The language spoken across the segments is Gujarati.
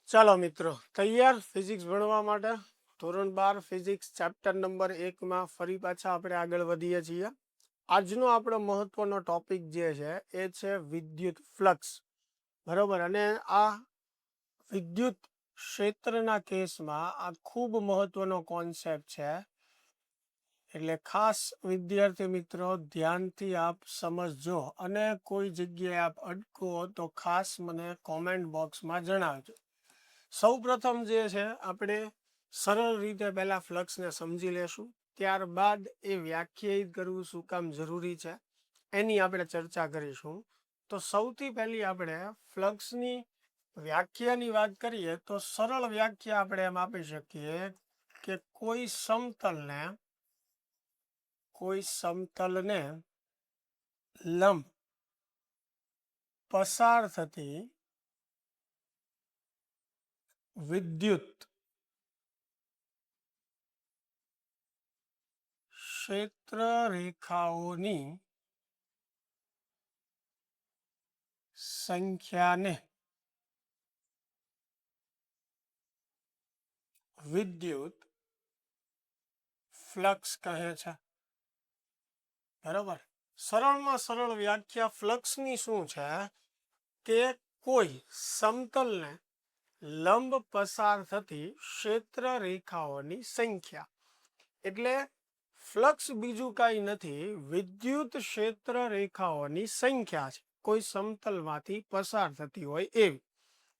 ચાલો મિત્રો, તૈયાર ફિઝિક્સ ભણવા માટે? ધોરણ 12 ફિઝિક્સ ચેપ્ટર નંબર 1 માં ફરી પાછા આપણે આગળ વધીએ છીએ. આજનો આપણો મહત્વનો ટોપિક જે છે એ છે વિદ્યુત ફ્લક્સ. બરોબર, અને આ વિદ્યુત ક્ષેત્રના કેસમાં આ ખૂબ મહત્વનો કોન્સેપ્ટ છે. એટલે ખાસ વિદ્યાર્થી મિત્રો ધ્યાનથી આપ સમજજો, અને કોઈ જગ્યાએ આપ અટકો તો ખાસ મને કોમેન્ટ બોક્સમાં જણાવજો. સૌ પ્રથમ જે છે આપણે સરળ રીતે પહેલા ફ્લક્સને સમજી લેશું, ત્યારબાદ એ વ્યાખ્યાયિત કરવું શું કામ જરૂરી છે એની આપણે ચર્ચા કરીશું. તો સૌથી પહેલી આપણે ફ્લક્સની વ્યાખ્યાની વાત કરીએ તો સરળ વ્યાખ્યા આપણે એમ આપી શકીએ કે કોઈ સમતલને લંબ પસાર થતી વિદ્યુત ક્ષેત્ર રેખાઓની સંખ્યાને વિદ્યુત ફ્લક્સ કહે છે. બરાબર, સરળમાં સરળ વ્યાખ્યા ફ્લક્સની શું છે કે કોઈ સમતલને લંબ પસાર થતી ક્ષેત્ર રેખાઓની સંખ્યા. એટલે ફ્લક્સ બીજું કાંઈ નથી, વિદ્યુત ક્ષેત્ર રેખાઓની સંખ્યા છે કોઈ સમતલમાંથી પસાર થતી હોય એવી.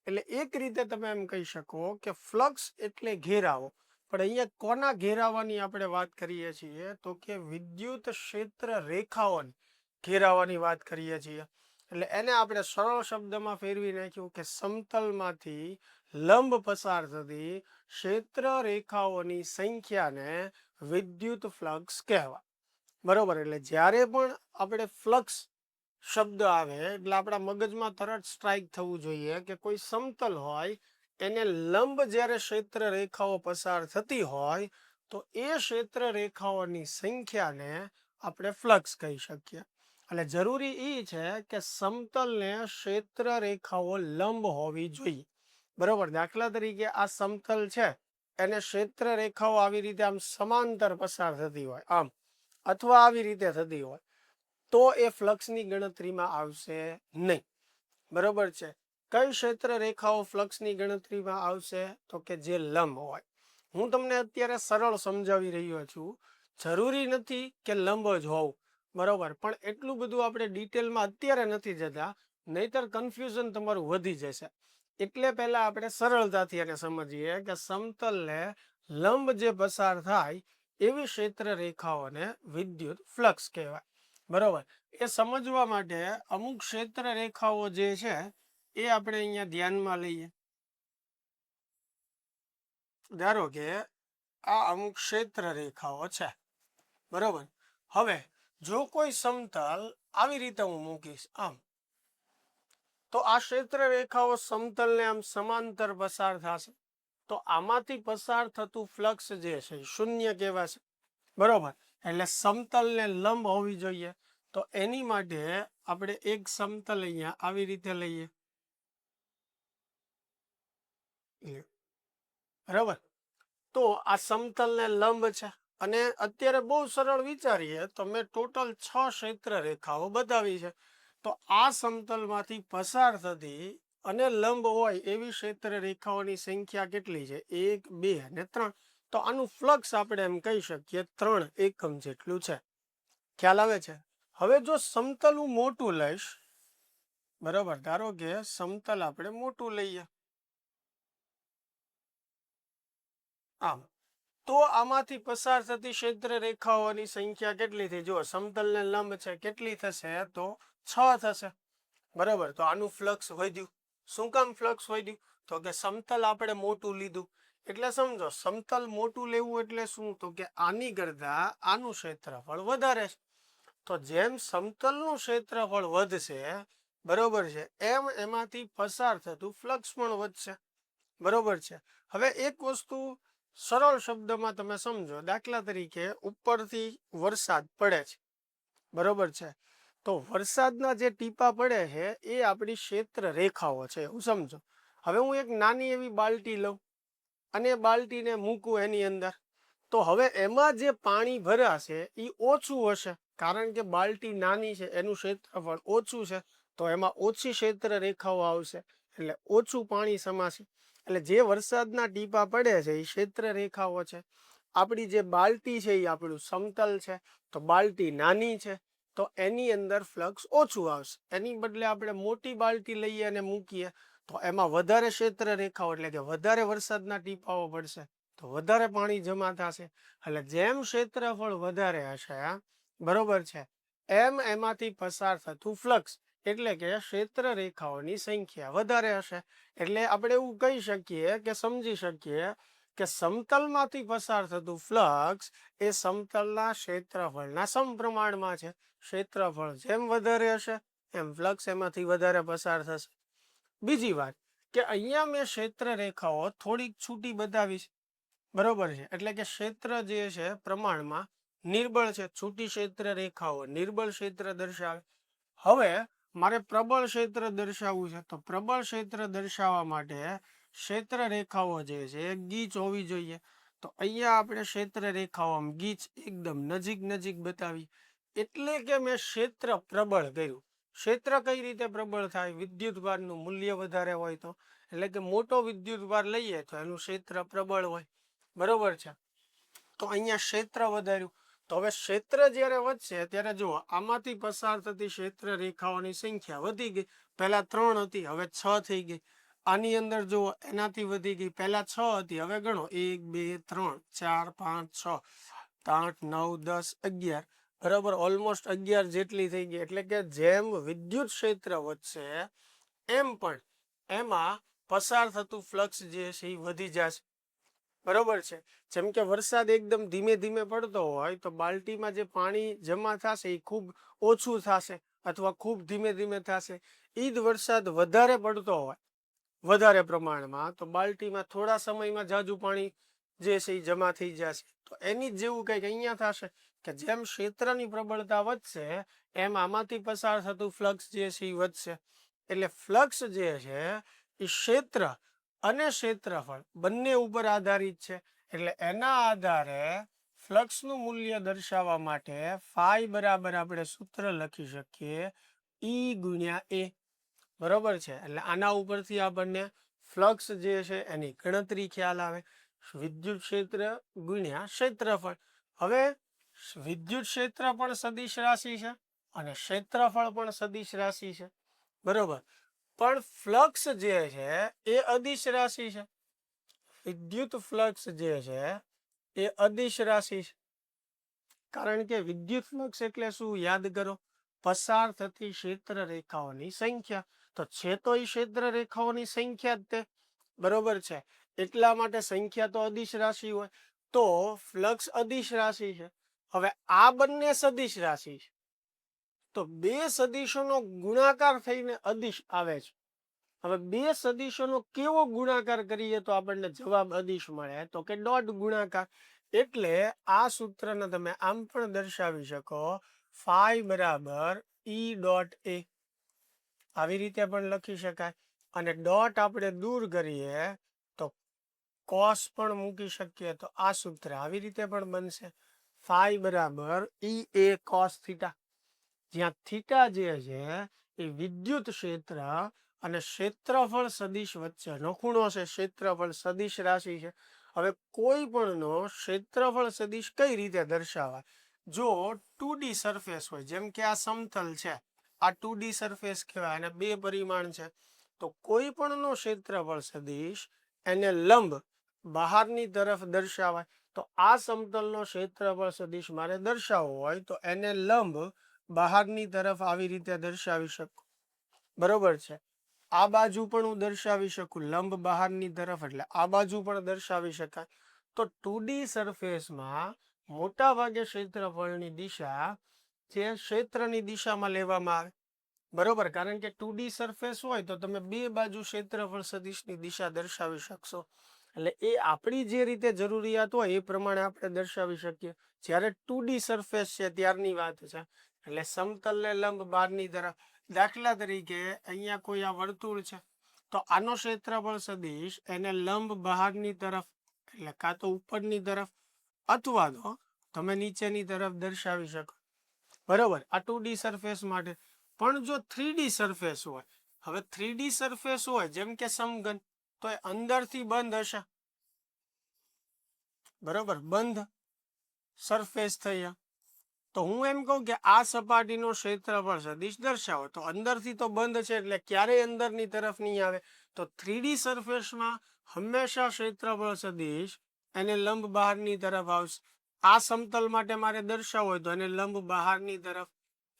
એટલે એક રીતે તમે એમ કહી શકો કે ફ્લક્સ એટલે ઘેરાવો. પણ અહીંયા કોના ઘેરાવાની આપણે વાત કરીએ છીએ તો કે વિદ્યુત ક્ષેત્ર રેખાઓની ઘેરાવાની વાત કરીએ છીએ. એટલે એને આપણે સરળ શબ્દમાં ફેરવી નાખ્યું કે સમતલમાંથી લંબ પસાર થતી ક્ષેત્ર રેખાઓની સંખ્યાને વિદ્યુત ફ્લક્સ કહેવાય. બરોબર, એટલે જ્યારે પણ આપણે ફ્લક્સ શબ્દ આવે એટલે આપણા મગજમાં તરત સ્ટ્રાઇક થવું જોઈએ કે કોઈ સમતલ હોય એને લંબ જ્યારે ક્ષેત્ર રેખાઓ પસાર થતી હોય તો એ ક્ષેત્ર રેખાઓની સંખ્યાને આપણે ફ્લક્સ કહી શકીએ. એટલે જરૂરી એ છે કે સમતલને ક્ષેત્ર રેખાઓ લંબ હોવી જોઈએ. બરોબર, દાખલા તરીકે આ સમતલ છે એને ક્ષેત્ર રેખાઓ આવી રીતે આમ સમાંતર પસાર થતી હોય આમ, અથવા આવી રીતે થતી હોય તો એ ફ્લક્સની ગણતરીમાં આવશે નહીં. બરોબર છે, કઈ ક્ષેત્ર રેખાઓ ફ્લક્સની ગણતરીમાં આવશે તો કે જે લંબ હોય. હું તમને અત્યારે સરળ સમજાવી રહ્યો છું, જરૂરી નથી કે લંબ જ હોવું. બરોબર, પણ એટલું બધું આપણે ડિટેલમાં અત્યારે નથી જતા, નહીતર કન્ફ્યુઝન તમારું વધી જશે. એટલે પહેલા આપણે સરળતાથી એને સમજીએ કે સમતલને લંબ જે પસાર થાય એવી ક્ષેત્ર રેખાઓને વિદ્યુત ફ્લક્સ કહેવાય. બરોબર, એ સમજવા માટે અમુક ક્ષેત્ર રેખાઓ જે છે એ આપણે અહીંયા ધ્યાનમાં લઈએ. ધારો કે આ અમુક ક્ષેત્ર રેખાઓ છે. બરોબર, હવે જો કોઈ સમતલ આવી રીતે હું મૂકીશ આમ, તો આ ક્ષેત્ર રેખાઓ સમતલને આમ સમાંતર પસાર થશે તો આમાંથી પસાર થતું ફ્લક્સ જે છે શૂન્ય કહેવાશે. બરોબર, એટલે સમતલને લંબ હોવી જોઈએ. તો એની માટે આપણે એક સમતલ અહીંયા આવી રીતે લઈએ. બરાબર, તો આ સમતલને લંબ છે, અને અત્યારે બહુ સરળ વિચારીએ તો મેં ટોટલ 6 ક્ષેત્ર રેખાઓ બતાવી છે. તો આ સમતલમાંથી પસાર થતી અને લંબ હોય એવી ક્ષેત્ર રેખાઓની સંખ્યા કેટલી છે? 1, 2 અને 3. તો આનું ફ્લક્સ આપણે એમ કહી શકીએ 3 એકમ જેટલું છે. ખ્યાલ આવે છે? હવે જો સમતલ હું મોટું લઈશ, બરાબર, ધારો કે સમતલ આપણે મોટું લઈએ આમ, તો આમાંથી પસાર થતી ક્ષેત્ર રેખાઓની સંખ્યા કેટલી થઈ? જો સમતલને લંબ છે કેટલી થશે તો 6 થશે. બરાબર, તો આનું ફ્લક્સ વધ્યું. શું કામ ફ્લક્સ વધ્યું? તો કે સમતલ આપણે મોટું લીધું. એટલે સમજો, સમતલ મોટું લેવું એટલે શું? તો કે આની કરતા આનું ક્ષેત્રફળ વધારે છે. તો જેમ સમતલનું ક્ષેત્રફળ વધશે, બરોબર છે, એમ એમાંથી પસાર થતું ફ્લક્સ પણ વધશે. બરોબર છે. હવે એક વસ્તુ સરળ શબ્દમાં તમે સમજો, દાખલા તરીકે ઉપરથી વરસાદ પડે છે. બરોબર છે, તો વરસાદના જે ટીપા પડે છે એ આપણી ક્ષેત્ર રેખાઓ છે એવું સમજો. હવે હું એક નાની એવી બાલટી લઉં અને બાલટીને મૂકું એની અંદર, તો હવે એમાં જે પાણી ભરાશે એ ઓછું હશે, કારણ કે બાલટી નાની છે, એનું ક્ષેત્રફળ ઓછું છે, તો એમાં ઓછી ક્ષેત્ર રેખાઓ આવશે, એટલે ઓછું પાણી સમાશે. એટલે જે વરસાદના ટીપા પડે છે એ ક્ષેત્ર રેખાઓ છે. આપણી જે બાલટી છે એ આપણું સમતલ છે, તો બાલટી નાની છે, તો એની અંદર ફ્લક્સ ઓછું આવશે. એની બદલે આપણે મોટી બાલટી લઈએ અને મૂકીએ તો એમાં વધારે ક્ષેત્ર રેખાઓ, એટલે કે વધારે વરસાદના ટીપાઓ પડશે, તો વધારે પાણી જમા થશે. એટલે જેમ ક્ષેત્રફળ વધારે હશે, બરોબર છે, એમ એમાંથી પસાર થતું ફ્લક્સ એટલે કે ક્ષેત્ર રેખાઓની સંખ્યા વધારે હશે. એટલે આપણે એવું કહી શકીએ કે સમજી શકીએ કે સમતલમાંથી પસાર થતું ફ્લક્સ એ સમતલના ક્ષેત્રફળના સમપ્રમાણમાં છે. ક્ષેત્રફળ જેમ વધારે હશે એમ ફ્લક્સ એમાંથી વધારે પસાર થશે. બીજી વાત કે અહીંયા મેં ક્ષેત્ર રેખાઓ થોડીક છૂટી બતાવી છે, બરોબર છે, એટલે કે ક્ષેત્ર જે છે પ્રમાણમાં નિર્બળ છે. છૂટી ક્ષેત્ર રેખાઓ નિર્બળ ક્ષેત્ર દર્શાવે. હવે મારે પ્રબળ ક્ષેત્ર દર્શાવવું છે, તો પ્રબળ ક્ષેત્ર દર્શાવવા માટે ક્ષેત્ર રેખાઓ જે છે એ ગીચ હોવી જોઈએ. તો અહીંયા આપણે ક્ષેત્ર રેખાઓ ગીચ એકદમ નજીક નજીક બતાવી, એટલે કે મેં ક્ષેત્ર પ્રબળ કર્યું. ક્ષેત્ર કઈ રીતે પ્રબળ થાય? વિદ્યુત ભારનું મૂલ્ય વધારે હોય તો, એટલે કે મોટો વિદ્યુત ભાર લઈએ તો એનું ક્ષેત્ર પ્રબળ હોય, બરોબર છે. તો અહીંયા ક્ષેત્ર વધાર્યું. તો હવે ક્ષેત્ર જ્યારે વધશે ત્યારે જુઓ આમાંથી પસાર થતી ક્ષેત્ર રેખાઓની સંખ્યા વધી ગઈ. પહેલા 3 હતી, હવે 6 થઈ ગઈ. આની અંદર જુઓ એનાથી વધી ગઈ, પહેલા 6 હતી, હવે ગણો 1 2 3 4 5 6 8 9 10 11, બરાબર, ઓલમોસ્ટ 11 જેટલી થઈ ગઈ. એટલે કે જેમ વિદ્યુત ક્ષેત્ર વધશે એમ પણ એમાં પસાર થતું ફ્લક્સ જે છે એ વધી જશે, બરોબર છે. જેમ કે વરસાદ એકદમ ધીમે ધીમે પડતો હોય તો બાલટીમાં જે પાણી જમા થશે એ ખૂબ ઓછું થશે અથવા ખૂબ ધીમે ધીમે થશે. એ જ વરસાદ વધારે પડતો હોય વધારે પ્રમાણમાં તો બાલટીમાં થોડા સમયમાં જાજુ પાણી જે છે એ જમા થઈ જશે. તો એની જ જેવું કંઈક અહીંયા થશે કે જેમ ક્ષેત્રની પ્રબળતા વધશે એમ આમાંથી પસાર થતું ફ્લક્સ જે છે એ વધશે. એટલે ફ્લક્સ જે છે એ ક્ષેત્ર અને ક્ષેત્રફળ બંને ઉપર આધારિત છે. એટલે એના આધારે ફ્લક્સનું મૂલ્ય દર્શાવવા માટે ફાઈ બરાબર આપણે સૂત્ર લખી શકીએ ઈ ગુણ્યા એ, બરોબર છે. એટલે આના ઉપરથી આપણને ફ્લક્સ જે છે એની ગણતરી ખ્યાલ આવે. વિદ્યુત ક્ષેત્ર ગુણ્યા ક્ષેત્રફળ. હવે વિદ્યુત ક્ષેત્ર પણ સદિશ રાશિ છે અને ક્ષેત્રફળ પણ સદિશ રાશિ છે, બરોબર. પણ ફ્લક્સ જે છે એ અદિશ રાશિ છે. વિદ્યુત ફ્લક્સ જે છે એ અદિશ રાશિ છે, કારણ કે વિદ્યુત ફ્લક્સ એટલે શું યાદ કરો? પસાર થતી ક્ષેત્ર રેખાઓની સંખ્યા. તો છે તો એ ક્ષેત્ર રેખાઓની સંખ્યા જ તે, બરોબર છે. એટલા માટે સંખ્યા તો અદિશ રાશિ હોય, તો ફ્લક્સ અદિશ રાશિ છે. હવે આ બંને સદિશ રાશિ છે, તો બે સદિશોનો ગુણાકાર થઈને અદિશ આવે છે. હવે બે સદિશોનો કેવો ગુણાકાર કરીએ તો આપણને જવાબ અદિશ મળે? તો કે ડોટ ગુણાકાર. એટલે આ સૂત્રને તમે આમ પણ દર્શાવી શકો ફાઈ બરાબર ઈ ડોટ એ, આવી રીતે પણ લખી શકાય. અને ડોટ આપણે દૂર કરીએ તો કોસ પણ મૂકી શકીએ, તો આ સૂત્ર આવી રીતે પણ બનશે ફાઈ બરાબર ઈ એ કોસ થીટા, જ્યાં થીટા જે છે એ વિદ્યુત ક્ષેત્ર અને ક્ષેત્રફળ સદિશ વચ્ચેનો ખૂણો છે. ક્ષેત્રફળ સદિશ રાશિ છે. હવે કોઈ પણનો ક્ષેત્રફળ સદિશ કઈ રીતે દર્શાવાય? જો 2D સરફેસ હોય, જેમ કે આ સમતલ છે, આ 2D સરફેસ કહેવાય અને 2 પરિમાણ છે, તો કોઈ પણનો ક્ષેત્રફળ સદિશ એને લંબ બહારની તરફ દર્શાવાય. તો આ સમતલનો ક્ષેત્રફળ સદિશ મારે દર્શાવવો હોય તો એને લંબ બહારની તરફ આવી રીતે દર્શાવી શકું, બરોબર છે. આ બાજુ પણ હું દર્શાવી શકું લંબ બહારની તરફ, એટલે આ બાજુ પણ દર્શાવી શકાય. તો 2D સરફેસમાં મોટા ભાગે ક્ષેત્રફળની દિશા જે ક્ષેત્રની દિશામાં લેવામાં આવે, બરોબર, કારણ કે 2D સરફેસ હોય તો તમે બે બાજુ ક્ષેત્રફળ સદિશની દિશા દર્શાવી શકશો. એટલે એ આપણી જે રીતે જરૂરિયાત હોય એ પ્રમાણે આપણે દર્શાવી શકીએ. જ્યારે 2D સરફેસ છે ત્યારની વાત છે. એટલે સમતલને લંબ બહારની તરફ, દાખલા તરીકે અહીંયા કોઈ આ વર્તુળ છે, તો આનો ક્ષેત્રફળ સદિશ એને લંબ બહારની તરફ એટલે કાં તો ઉપરની તરફ અથવા તો તમે નીચેની તરફ દર્શાવી શકો. બરોબર, આ 2D સરફેસ માટે. પણ જો 3D સરફેસ હોય, હવે 3D સરફેસ હોય જેમ કે સમઘન, તો એ અંદરથી બંધ હશે. બરોબર, બંધ સરફેસ થઈ. તો હું એમ કહું કે આ સપાટીનો ક્ષેત્રફળ સદિશ દર્શાવો, તો અંદરથી તો બંધ છે એટલે ક્યારેય અંદરની તરફ નહીં આવે. તો 3D સરફેસમાં હંમેશા ક્ષેત્રફળ સદિશ એને લંબ બહારની તરફ આવશે. આ સમતલ માટે મારે દર્શાવવો હોય તો એને લંબ બહારની તરફ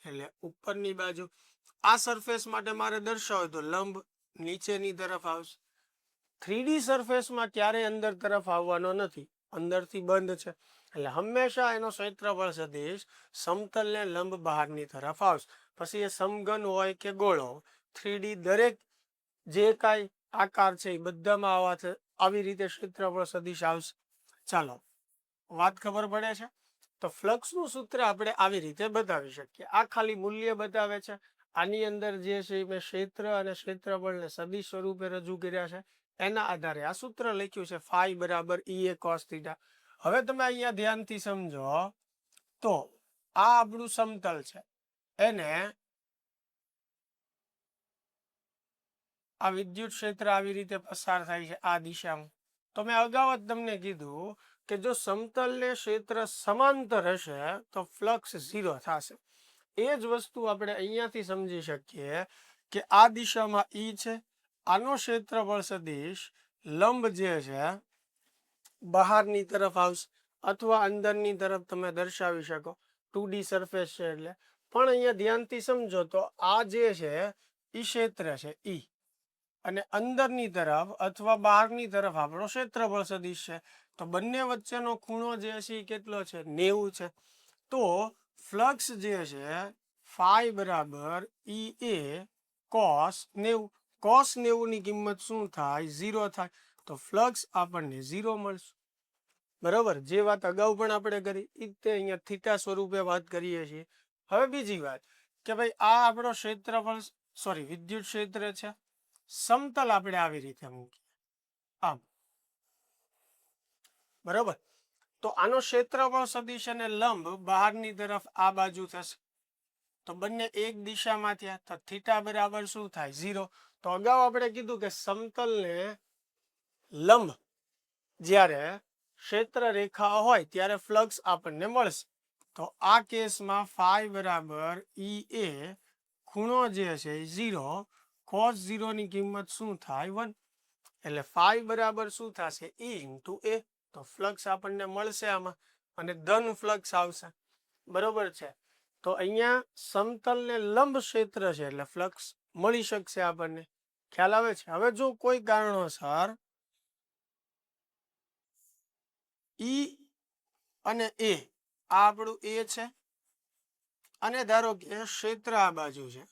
એટલે ઉપરની બાજુ. આ સરફેસ માટે મારે દર્શાવવો હોય તો લંબ નીચેની તરફ આવશે. 3D સરફેસમાં ક્યારેય અંદર તરફ આવવાનો નથી, અંદરથી બંધ છે એટલે હંમેશા એનો ક્ષેત્રફળ સદિશ સમતલને લંબ બહારની તરફ આવશે. પછી એ સમઘન હોય કે ગોળ હોય, 3D દરેક જે કાંઈ આકાર છે એ બધામાં આવી રીતે ક્ષેત્રફળ સદિશ આવશે. ચાલો, વાત ખબર પડે છે? તો ફ્લક્સનું સૂત્ર આપણે આવી રીતે બતાવી શકીએ. આ ખાલી મૂલ્ય બતાવે છે. આની અંદર જે છે મેં ક્ષેત્ર અને ક્ષેત્રફળને સદિશ સ્વરૂપે રજૂ કર્યા છે. એના આધારે આ સૂત્ર લખ્યું છે φ બરાબર EA cos θ. હવે તમે અહીંયા ધ્યાનથી સમજો તો આ આપણું સમતલ છે, એને આ વિદ્યુત ક્ષેત્ર આવી રીતે પસાર થાય છે આ દિશામાં. તો મેં અગાઉ જ તમને કીધું કે જો સમતલને ક્ષેત્ર સમાંતર હશે તો ફ્લક્સ 0 થશે. એ જ વસ્તુ આપણે અહીંયાથી સમજી શકીએ કે આ દિશામાં E છે, આનો ક્ષેત્રફળ સદિશ લંબ જે છે બહારની તરફ આવશે અથવા અંદરની તરફ તમે દર્શાવી શકો. 2D સરફેસ છે એટલે. પણ અહીંયા ધ્યાનથી સમજો તો આ જે છે એ ક્ષેત્ર છે E, અને અંદરની તરફ અથવા બહારની તરફ આપણો ક્ષેત્રફળ સદિશ છે. તો બંને વચ્ચેનો ખૂણો જે છે એ કેટલો છે? 90 છે. તો ફ્લક્સ જે છે φ બરાબર EA cos 90. cos 90 ની કિંમત શું થાય? 0 થાય. તો ફ્લક્સ આપણને 0 મળશે. બરોબર, જે વાત અગાઉ પણ આપણે કરી એ તે અહીંયા થીટા સ્વરૂપે વાત કરીએ છીએ. હવે બીજી વાત કે ભાઈ આ આપણો ક્ષેત્રફળ વિદ્યુત ક્ષેત્ર છે, સમતલ આપણે આવી રીતે મૂકીએ આમ. બરોબર, તો આનો ક્ષેત્રફળ સદિશ અને લંબ બહારની તરફ આ બાજુ થશે. તો બંને એક દિશામાં થયા, તો થીટા બરાબર શું થાય? 0. તો અગાઉ આપણે કીધું કે સમતલને લંબ જ્યારે ક્ષેત્ર રેખા હોય ત્યારે ફ્લક્સ આપણને મળશે. તો આ કેસમાં φ બરાબર EA ખૂણો જે છે 0, cos 0 ની કિંમત શું થાય? 1. એટલે φ બરાબર શું થશે? E × A. તો ફ્લક્સ આપણને મળશે આમાં અને ધન ફ્લક્સ આવશે. બરોબર છે. તો અહીંયા સમતલને લંબ ક્ષેત્ર છે એટલે ફ્લક્સ મળી શકશે આપણને. ખ્યાલ આવે છે? હવે જો કોઈ કારણોસર E અને A, આ આપણું A છે અને ધારો કે ક્ષેત્ર આ બાજુ છે,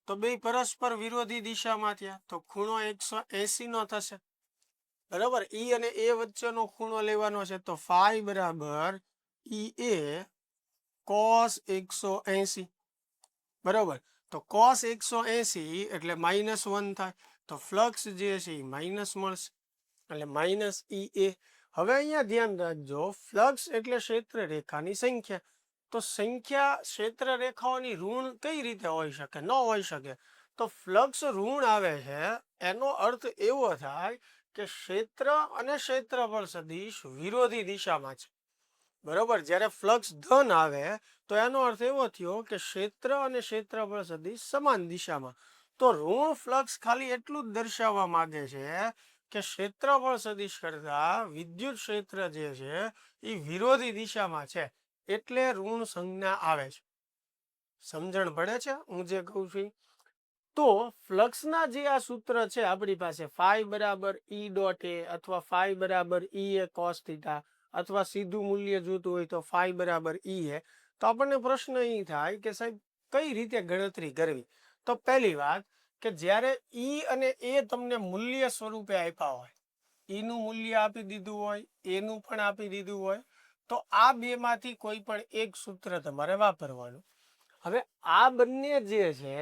તો બે પરસ્પર વિરોધી દિશામાં થયા, તો ખૂણો 180 નો થશે. બરાબર, E અને A વચ્ચેનો ખૂણો લેવાનો છે. તો φ બરાબર EA cos 180. બરાબર, તો cos 180 એટલે -1 થાય. તો ફ્લક્સ જે છે એ માઇનસ મળશે એટલે -EA. હવે અહીંયા ધ્યાન રાખજો, ફ્લક્સ એટલે ક્ષેત્ર રેખાની સંખ્યા. તો સંખ્યા ક્ષેત્ર રેખાઓની ઋણ કઈ રીતે હોઈ શકે? ન હોઈ શકે. તો ફ્લક્સ ઋણ આવે છે એનો અર્થ એવો થાય કે ક્ષેત્ર અને ક્ષેત્રફળ સદિશ વિરોધી દિશામાં છે. બરોબર, જ્યારે ફ્લક્સ ધન આવે તો એનો અર્થ એવો થયો કે ક્ષેત્ર અને ક્ષેત્રફળ સદિશ સમાન દિશામાં. તો ઋણ ફ્લક્સ ખાલી એટલું જ દર્શાવવા માંગે છે કે ક્ષેત્રફળ સદિશ કરતા વિદ્યુત ક્ષેત્ર જે છે એ વિરોધી દિશામાં છે એટલે ઋણ સંજ્ઞા આવે છે. સમજણ પડે છે હું જે કહું છું? તો ફ્લક્સના જે આ સૂત્ર છે આપણી પાસે φ બરાબર E ડોટ A અથવા φ બરાબર EA cos θ, અથવા સીધું મૂલ્ય જોતું હોય તો φ બરાબર EA. તો આપણને પ્રશ્ન એ થાય કે સાહેબ કઈ રીતે ગણતરી કરવી? તો પહેલી વાત કે જ્યારે E અને A તમને મૂલ્ય સ્વરૂપે આપ્યા હોય, E નું મૂલ્ય આપી દીધું હોય, A નું પણ આપી દીધું હોય, તો આ બેમાંથી કોઈ પણ એક સૂત્ર તમારે વાપરવાનું. હવે આ બંને જે છે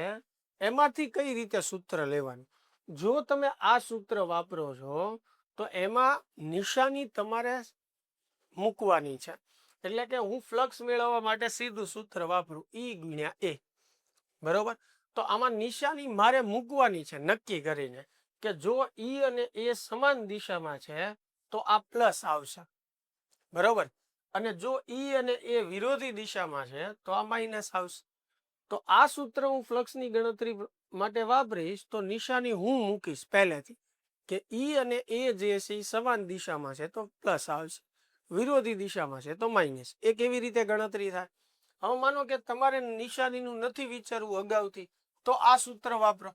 એમાંથી કઈ રીતે સૂત્ર લેવાનું? જો તમે આ સૂત્ર વાપરો છો તો એમાં નિશાની તમારે મૂકવાની છે, એટલે કે હું ફ્લક્સ મેળવવા માટે સીધું સૂત્ર વાપરું ઈ ગુણ્યા એ, બરોબર. તો આમાં નિશાની મારે મૂકવાની છે નક્કી કરીને કે જો ઈ અને એ સમાન દિશામાં છે તો આ પ્લસ આવશે, બરોબર. અને જો ઈ અને એ વિરોધી દિશામાં છે તો આ માઇનસ આવશે. તો આ સૂત્ર હું ફ્લક્સની ગણતરી માટે વાપરીશ તો નિશાની હું મૂકીશ પહેલેથી કે ઈ અને એ જે છે એ સમાન દિશામાં છે તો પ્લસ આવશે, વિરોધી દિશામાં છે તો માઇનસ. એ કેવી રીતે ગણતરી થાય? હવે માનો કે તમારે નિશાનીનું નથી વિચારવું અગાઉથી, તો આ સૂત્ર વાપરો,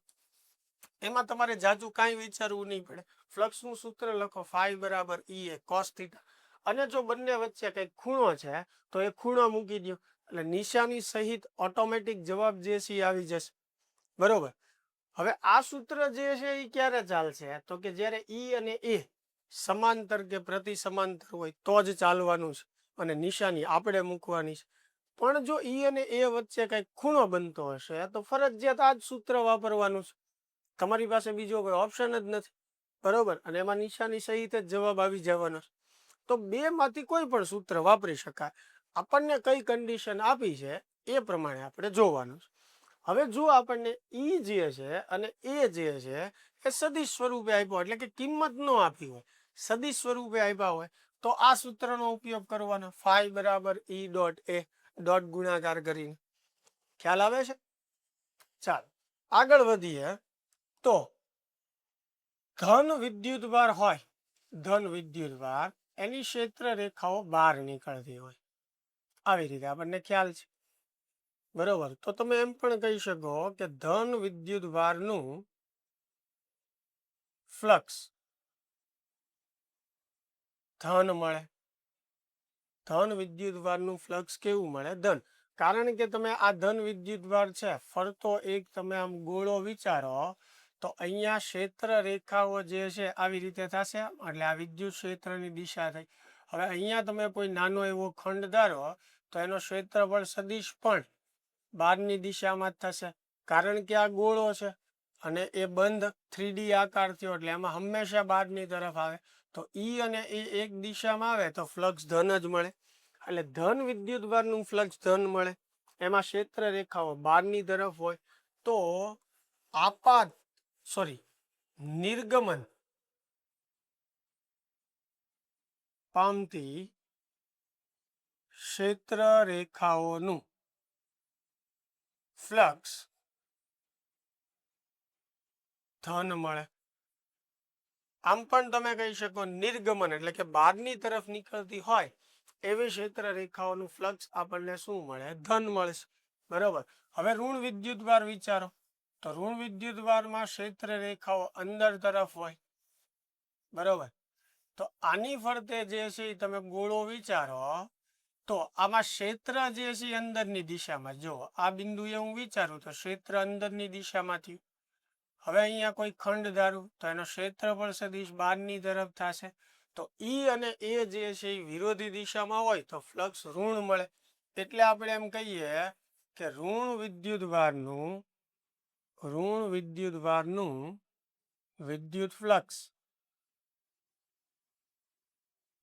એમાં તમારે જાજુ કાંઈ વિચારવું નહીં પડે. ફ્લક્સનું સૂત્ર લખો ફાઈ બરાબર ઈ એ કોસ થીટા, અને જો બંને વચ્ચે કંઈક ખૂણો છે તો એ ખૂણો મૂકી દો એટલે નિશાની સહિત ઓટોમેટિક જવાબ જે છે એ આવી જશે, બરોબર. હવે આ સૂત્ર જે છે એ ક્યારે ચાલશે તો કે જ્યારે ઈ અને એ સમાંતર કે પ્રતિ સમાંતર હોય તો જ ચાલવાનું છે અને નિશાની આપણે મૂકવાની છે. પણ જો ઈ અને એ વચ્ચે કંઈક ખૂણો બનતો હશે તો ફરજિયાત આ જ સૂત્ર વાપરવાનું છે, તમારી પાસે બીજો કોઈ ઓપ્શન જ નથી, બરોબર. અને એમાં નિશાની સહિત જ જવાબ આવી જવાનો છે. તો બે માંથી કોઈ પણ સૂત્ર વાપરી શકાય, આપણને કઈ કન્ડિશન આપી છે એ પ્રમાણે આપણે જોવાનું છે. હવે જો આપણને ઈ જે છે અને એ જે છે એ સદિશ સ્વરૂપે આપ્યો એટલે કે કિંમત ન આપી હોય, સદિશ સ્વરૂપે આપ્યા હોય તો આ સૂત્રનો ઉપયોગ કરવાનો ફાઈ બરાબર ઈ ડોટ એ ડોટ ગુણાકાર કરીને. ખ્યાલ આવે છે? ચાલો આગળ વધીએ. તો ધન વિદ્યુતભાર હોય, ધન વિદ્યુતભાર એની ક્ષેત્ર રેખાઓ બહાર નીકળતી હોય, આવી રીતે આપણને ખ્યાલ છે, બરોબર. તો તમે એમ પણ કહી શકો કે ધન વિદ્યુતભારનું ફ્લક્સ ધન મળે, ધન વિદ્યુતભારનું ફ્લક્સ કેવું મળે? ધન. કારણ કે તમે આ ધન વિદ્યુતભાર છે ફરતો એક તમે આમ ગોળો વિચારો તો અહીંયા ક્ષેત્ર રેખાઓ જે છે આવી રીતે થશે એટલે આ વિદ્યુત ક્ષેત્રની દિશા થઈ. હવે અહીંયા તમે કોઈ નાનો એવો ખંડ ધારો તો એનો ક્ષેત્રફળ સદિશ પણ બહારની દિશામાં જ થશે, કારણ કે આ ગોળો છે અને એ બંધ 3D આકાર થયો એટલે એમાં હંમેશા બહારની તરફ આવે. તો ઈ અને એ એક દિશામાં આવે તો ફ્લક્સ ધન જ મળે, એટલે ધન વિદ્યુતભારનું ફ્લક્સ ધન મળે. એમાં ક્ષેત્ર રેખાઓ બહારની તરફ હોય તો નિર્ગમન પામતી ક્ષેત્ર રેખાઓનું ફ્લક્સ ધન મળે. આમ પણ તમે કહી શકો નિર્ગમન એટલે કે બહારની તરફ નીકળતી હોય એવી ક્ષેત્ર રેખાઓનું ફ્લક્સ આપણને શું મળે? ધન મળશે, બરોબર. હવે ઋણ વિદ્યુતભાર વિચારો તો ઋણ વિદ્યુતભારમાં ક્ષેત્ર રેખાઓ અંદર તરફ હોય, બરોબર. તો આની ફરતે જે છે એ તમે ગોળો વિચારો તો આમાં ક્ષેત્ર જે છે અંદરની દિશામાં, જો આ બિંદુએ હું વિચારું તો ક્ષેત્ર અંદરની દિશામાં થયું. હવે અહીંયા કોઈ ખંડ ધારું તો એનો ક્ષેત્રફળ સદિશ બહારની તરફ થશે. તો ઈ અને એ જે છે એ વિરોધી દિશામાં હોય તો ફ્લક્સ ઋણ મળે. એટલે આપણે એમ કહીએ કે ઋણ વિદ્યુતભારનું વિદ્યુત ફ્લક્સ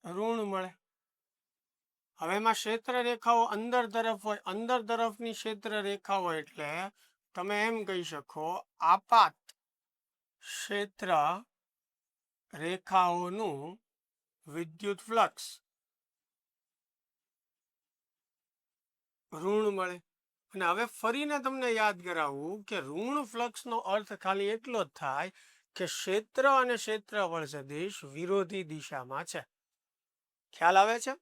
ઋણ મળે. હવે એમાં ક્ષેત્ર રેખાઓ અંદર તરફ હોય, અંદર તરફની ક્ષેત્ર રેખાઓ એટલે તમે એમ કહી શકો આપાત ક્ષેત્ર રેખાઓનું વિદ્યુત ફ્લક્સ ઋણ મળે. અને હવે ફરીને તમને યાદ કરાવું કે ઋણ ફ્લક્સનો અર્થ ખાલી એટલો જ થાય કે ક્ષેત્ર અને ક્ષેત્રફળ સદિશ વિરોધી દિશામાં છે. ખ્યાલ આવે છે?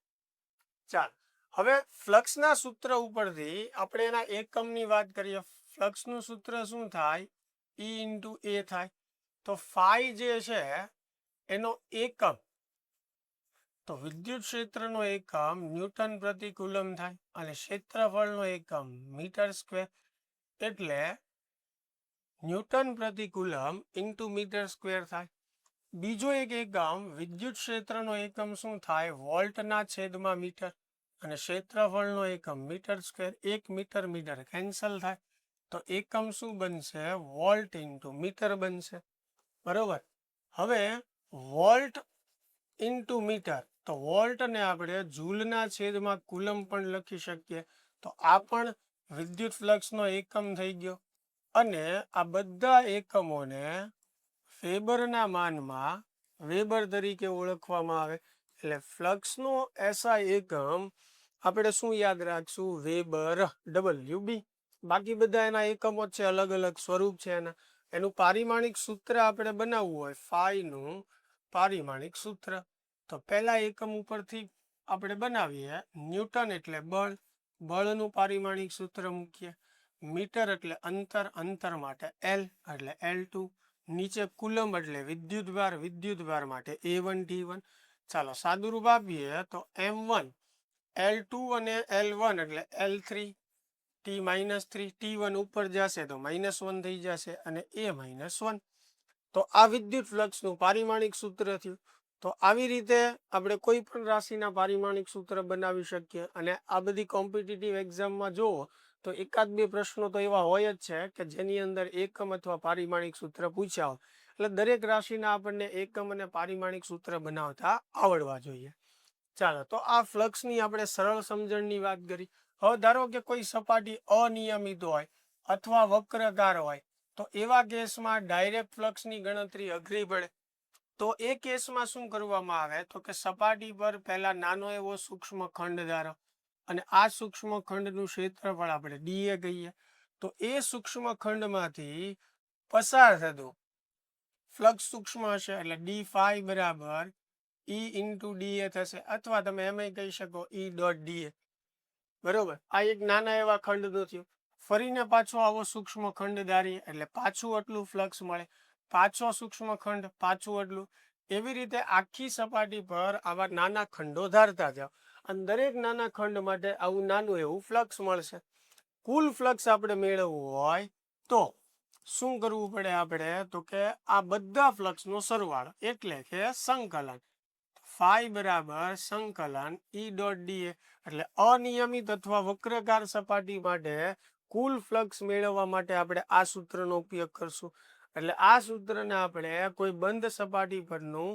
ચાલ હવે ફ્લક્સના સૂત્ર ઉપરથી આપણે એના એકમની વાત કરીએ. ફ્લક્સનું સૂત્ર શું થાય? E ઇન્ટુ એ થાય. તો ફાઈ જે છે એનો એકમ તો વિદ્યુત ક્ષેત્રનો એકમ ન્યૂટન પ્રતિ કુલમ થાય અને ક્ષેત્રફળનો એકમ મીટર સ્ક્વેર, એટલે ન્યૂટન પ્રતિ કુલમ ઇન્ટુ મીટર સ્ક્વેર થાય. બીજો એક એકમ વિદ્યુત ક્ષેત્રનો એકમ શું થાય? વોલ્ટના છેદમાં મીટર અને ક્ષેત્રફળનો એકમ મીટર સ્ક્વેર. એક મીટર મીટર કેન્સલ થાય તો એકમ શું બનશે? વોલ્ટ ઇન્ટુ મીટર બનશે. બરોબર. હવે વોલ્ટ ઇન્ટુ મીટર, તો વોલ્ટને આપણે જૂલના છેદમાં કુલમ પણ લખી શકીએ. તો આ પણ વિદ્યુત ફ્લક્સનો એકમ થઈ ગયો. અને આ બધા એકમોને વેબરના માનમાં વેબર તરીકે ઓળખવામાં આવે. એટલે ફ્લક્સનો એસઆઈ એકમ આપણે શું યાદ રાખશું? Weber, WB. બાકી બધા એના એકમો છે, અલગ અલગ સ્વરૂપ છે એના. એનું પારિમાણિક સૂત્ર આપણે બનાવવું હોય, ફાઈનું પારિમાણિક સૂત્ર, તો પહેલા એકમ ઉપરથી આપણે બનાવીએ. ન્યૂટન એટલે બળ, બળનું પારિમાણિક સૂત્ર મૂકીએ. મીટર એટલે અંતર, અંતર માટે L એટલે L2. નીચે કુલમ એટલે વિદ્યુતભાર, વિદ્યુતભાર માટે A1 T1. ચાલો સાદુરૂપ આપીએ તો M1 L2 અને L1 એટલે L3 T-3. T1 ઉપર જશે તો -1 થઈ જશે અને A-1. તો આ વિદ્યુત ફ્લક્સનું પારિમાણિક સૂત્ર થયું. તો આવી રીતે આપણે કોઈ પણ રાશિના પારિમાણિક સૂત્ર બનાવી શકીએ. અને આ બધી કોમ્પિટિટિવ એક્ઝામમાં જુઓ તો એકાદ બે પ્રશ્નો તો એવા હોય જ છે કે જેની અંદર એકમ અથવા પારિમાણિક સૂત્ર પૂછ્યા હોય. એટલે દરેક રાશિના આપણને એકમ અને પારિમાણિક સૂત્ર બનાવતા આવડવા જોઈએ. ચાલો, તો આ ફ્લક્સની આપણે સરળ સમજણની વાત કરી. હવે ધારો કે કોઈ સપાટી અનિયમિત હોય અથવા વક્રકાર હોય, તો એવા કેસમાં ડાયરેક્ટ ફ્લક્સની ગણતરી અઘરી પડે. તો એ કેસમાં શું કરવામાં આવે? તો કે સપાટી પર પહેલા નાનો એવો સૂક્ષ્મ ખંડ ધારો, અને આ સૂક્ષ્મ ખંડનું ક્ષેત્રફળ આપણે DA કહીએ. તો એ સૂક્ષ્મ ખંડમાંથી પસાર થતું ફ્લક્સ સૂક્ષ્મ હશે એટલે d5 બરાબર E ઇન્ટુ DA થશે, અથવા તમે એમ કહી શકો E.DA. બરોબર. આ એક નાના એવા ખંડનું થયું. ફરીને પાછો આવો સૂક્ષ્મ ખંડ ધારીએ એટલે પાછું આટલું ફ્લક્સ મળે. પાછો સૂક્ષ્મ ખંડ, પાછું આટલું. એવી રીતે આખી સપાટી પર આવા નાના ખંડો ધારતા જાઓ અને દરેક નાના ખંડ માટે આવું નાનું એવું ફ્લક્સ મળશે. કુલ ફ્લક્સ આપણે મેળવવું હોય તો શું કરવું પડે આપણે? તો કે આ બધા ફ્લક્સનો સરવાળો એટલે કે સંકલન. ફાઈ બરાબર સંકલન E.DA. એટલે અનિયમિત અથવા વક્રકાર સપાટી માટે કુલ ફ્લક્સ મેળવવા માટે આપણે આ સૂત્રનો ઉપયોગ કરશું. એટલે આ સૂત્રને આપણે કોઈ બંધ સપાટી પરનું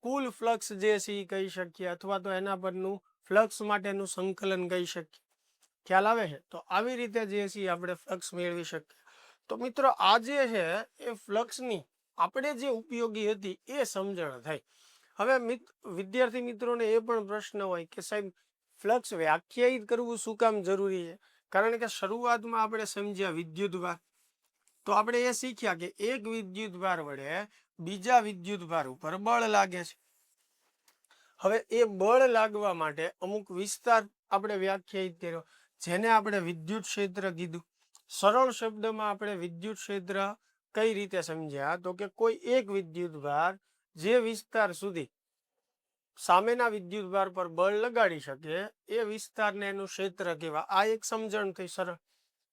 કુલ ફ્લક્સ જે છે એ કહી શકીએ, અથવા તો એના પરનું ફ્લક્સ માટેનું સંકલન કહી શકીએ. ખ્યાલ આવે છે? તો આવી રીતે જે છે આપણે ફ્લક્સ મેળવી શકીએ. તો મિત્રો, આ જે છે એ ફ્લક્સની આપણે જે ઉપયોગી હતી એ સમજણ થઈ. હવે વિદ્યાર્થી મિત્રોને એ પણ પ્રશ્ન હોય કે સાહેબ, ફ્લક્સ વ્યાખ્યાયિત કરવું શું કામ જરૂરી છે? કારણ કે શરૂઆતમાં આપણે સમજ્યા વિદ્યુતભાર, તો આપણે એ શીખ્યા કે એક વિદ્યુતભાર વડે બીજા વિદ્યુતભાર ઉપર બળ લાગે છે. હવે એ બળ લાગવા માટે અમુક વિસ્તાર આપણે વ્યાખ્યાયિત કર્યો, જેને આપણે વિદ્યુત ક્ષેત્ર કીધું. સરળ શબ્દમાં આપણે વિદ્યુત ક્ષેત્ર કઈ રીતે સમજ્યા? તો કે કોઈ એક વિદ્યુતભાર જે વિસ્તાર સુધી સામેના વિદ્યુતભાર પર બળ લગાડી શકે એ વિસ્તારને એનું ક્ષેત્ર કહેવાય. આ એક સમજણ થઈ સરળ,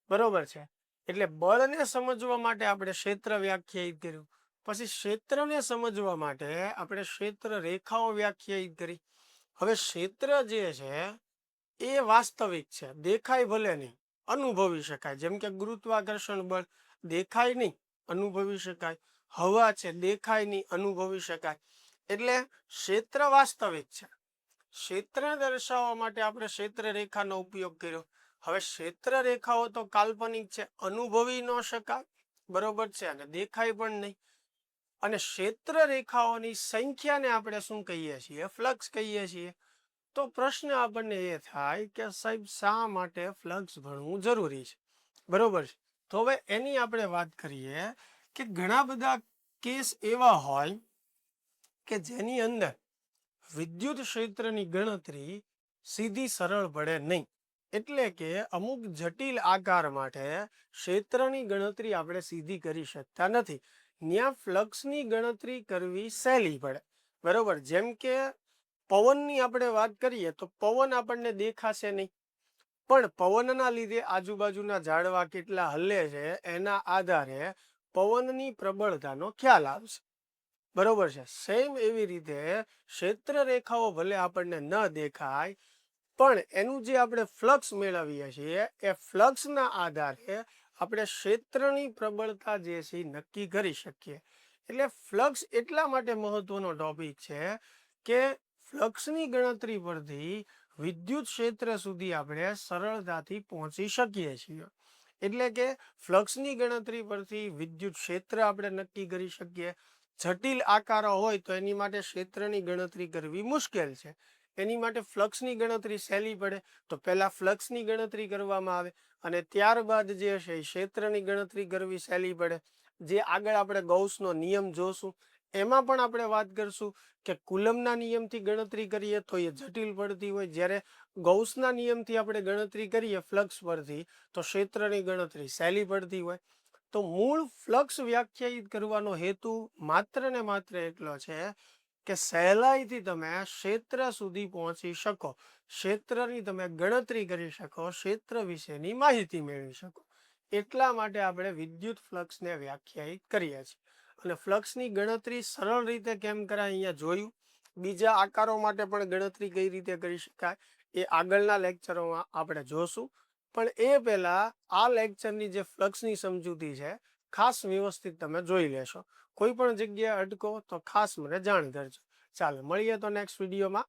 બરોબર છે. એટલે બળને સમજવા માટે આપણે ક્ષેત્ર વ્યાખ્યાયિત કર્યું. પછી ક્ષેત્રને સમજવા માટે આપણે ક્ષેત્ર રેખાઓ વ્યાખ્યાયિત કરી. હવે ક્ષેત્ર જે છે એ વાસ્તવિક છે, દેખાય ભલે નહીં, અનુભવી શકાય. જેમ કે ગુરુત્વાકર્ષણ બળ દેખાય નહીં, અનુભવી શકાય. હવા છે, દેખાય નહીં, અનુભવી શકાય. એટલે ક્ષેત્ર વાસ્તવિક છે. ક્ષેત્રને દર્શાવવા માટે આપણે ક્ષેત્ર રેખાનો ઉપયોગ કર્યો. હવે ક્ષેત્ર રેખાઓ તો કાલ્પનિક છે, અનુભવી ન શકાય, બરોબર છે, અને દેખાય પણ નહીં. અને ક્ષેત્ર રેખાઓની સંખ્યાને આપણે શું કહીએ છીએ? ફ્લક્સ કહીએ છીએ. તો પ્રશ્ન આપણને એ થાય કે સાહેબ, શા માટે ફ્લક્સ ભણવું જરૂરી છે? બરોબર છે. તો હવે એની આપણે વાત કરીએ કે ઘણા બધા કેસ એવા હોય કે જેની અંદર વિદ્યુત ક્ષેત્રની ગણતરી સીધી સરળ પડે નહીં. એટલે કે અમુક જટિલ આકાર માટે ક્ષેત્રની ગણતરી આપણે સીધી કરી શકતા નથી. ત્યાં ફ્લક્સની ગણતરી કરવી સહેલી પડે, બરોબર. જેમ કે પવનની આપણે વાત કરીએ તો પવન આપણને દેખાશે નહીં, પણ પવનના લીધે આજુબાજુના ઝાડવા કેટલા હલે છે એના આધારે પવનની પ્રબળતાનો ખ્યાલ આવશે, બરોબર છે. સેમ એવી રીતે ક્ષેત્ર રેખાઓ ભલે આપણને ન દેખાય, પણ એનું જે આપણે ફ્લક્સ મેળવીએ છીએ એ ફ્લક્સના આધારે આપણે ક્ષેત્રની પ્રબળતા જે છે નક્કી કરી શકીએ. એટલે ફ્લક્સ એટલા માટે મહત્વનો ટોપિક છે કે ફ્લક્સની ગણતરી પરથી વિદ્યુત ક્ષેત્ર સુધી આપણે સરળતાથી પહોંચી શકીએ છીએ. એટલે કે ફ્લક્સની ગણતરી પરથી વિદ્યુત ક્ષેત્ર આપણે નક્કી કરી શકીએ. જટિલ આકારો હોય તો એની માટે ક્ષેત્રની ગણતરી કરવી મુશ્કેલ છે. એની માટે ફ્લક્સની ગણતરી સહેલી પડે, તો પહેલા ફ્લક્સની ગણતરી કરવામાં આવે અને ત્યારબાદ જે છે એ ક્ષેત્રની ગણતરી કરવી સહેલી પડે. જે આગળ આપણે ગૌસનો નિયમ જોશું એમાં પણ આપણે વાત કરશું કે કુલમના નિયમથી ગણતરી કરીએ તો એ જટિલ પડતી હોય, જ્યારે ગૌસના નિયમથી આપણે ગણતરી કરીએ ફ્લક્સ પરથી તો ક્ષેત્રની ગણતરી સહેલી પડતી હોય. તો મૂળ ફ્લક્સ વ્યાખ્યાયિત કરવાનો હેતુ માત્ર ને માત્ર એટલો છે કે સહેલાઈથી તમે ક્ષેત્ર સુધી પહોંચી શકો, ક્ષેત્રની તમે ગણતરી કરી શકો, ક્ષેત્ર વિશેની માહિતી મેળવી શકો. એટલા માટે આપણે વિદ્યુત ફ્લક્સને વ્યાખ્યાયિત કરીએ છીએ. અને ફ્લક્સની ગણતરી સરળ રીતે કેમ કરાય અહીંયા જોયું. બીજા આકારો માટે પણ ગણતરી કઈ રીતે કરી શકાય એ આગળના લેક્ચરોમાં આપણે જોશું. પણ એ પહેલા આ લેક્ચરની જે ફ્લક્સની સમજૂતી છે ખાસ વ્યવસ્થિત તમે જોઈ લેશો. કોઈ પણ જગ્યાએ અટકો તો ખાસ મને જાણ કરજો. ચાલો મળીએ તો નેક્સ્ટ વિડીયોમાં.